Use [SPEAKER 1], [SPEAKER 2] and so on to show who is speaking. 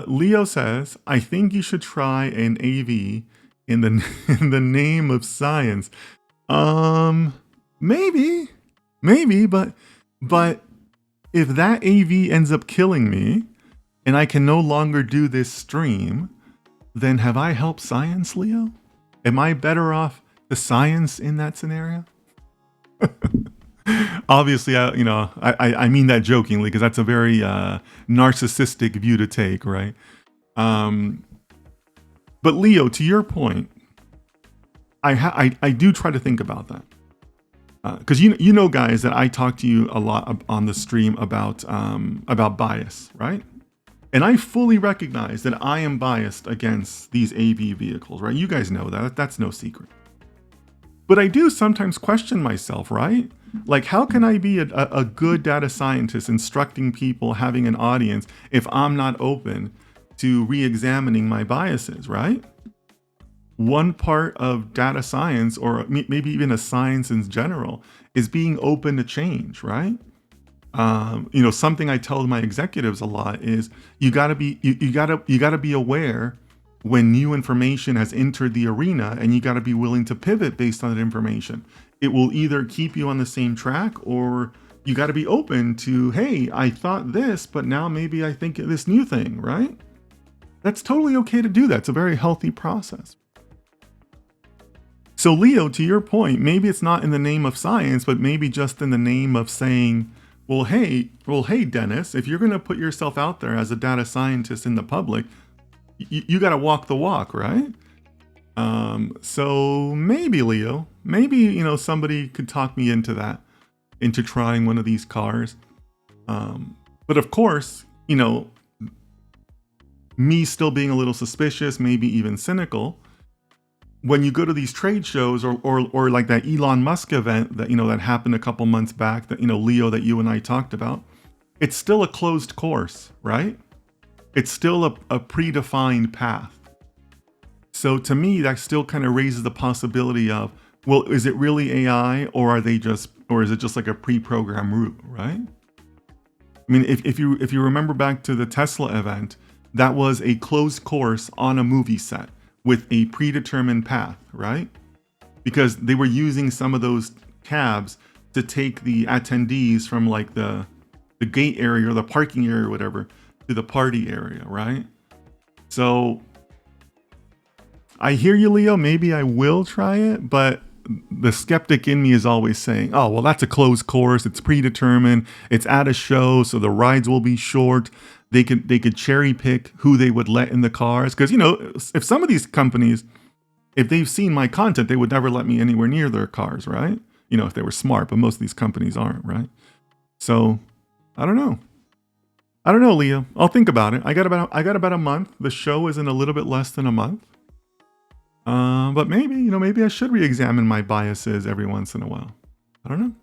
[SPEAKER 1] Leo says, I think you should try an AV in the in the name of science. Maybe, but if that AV ends up killing me and I can no longer do this stream, then have I helped science, Leo? Am I better off the science in that scenario? Obviously, I mean that jokingly because that's a very narcissistic view to take, right? But Leo, to your point, I do try to think about that because you know, guys, that I talk to you a lot on the stream about bias, right? And I fully recognize that I am biased against these AV vehicles, right? You guys know that. That's no secret. But I do sometimes question myself, right? Like, how can I be a good data scientist instructing people, having an audience, if I'm not open to re-examining my biases, right? One part of data science, or maybe even a science in general, is being open to change, right? Something I tell my executives a lot is you gotta be aware when new information has entered the arena, and you gotta be willing to pivot based on that information. It will either keep you on the same track, or you gotta be open to, hey, I thought this, but now maybe I think this new thing, right? That's totally okay to do that. It's a very healthy process. So Leo, to your point, maybe it's not in the name of science, but maybe just in the name of saying, well, hey, Dennis, if you're going to put yourself out there as a data scientist in the public, you got to walk the walk, right? So maybe Leo, maybe, somebody could talk me into that, into trying one of these cars. But of course, me still being a little suspicious, maybe even cynical, when you go to these trade shows or like that Elon Musk event that, that happened a couple months back that, Leo, that you and I talked about, it's still a closed course, right? It's still a predefined path. So to me, that still kind of raises the possibility of, well, is it really AI, or is it just like a pre-programmed route, right? I mean, if you remember back to the Tesla event, that was a closed course on a movie set with a predetermined path, right? Because they were using some of those cabs to take the attendees from like the gate area or the parking area or whatever to the party area, right? So I hear you, Leo. Maybe I will try it, but the skeptic in me is always saying, oh, well, that's a closed course. It's predetermined. It's at a show, so the rides will be short. They could cherry pick who they would let in the cars. Because, if some of these companies, if they've seen my content, they would never let me anywhere near their cars, right? If they were smart, but most of these companies aren't, right? So I don't know, Leo. I'll think about it. I got about a month. The show is in a little bit less than a month. But maybe I should re-examine my biases every once in a while. I don't know.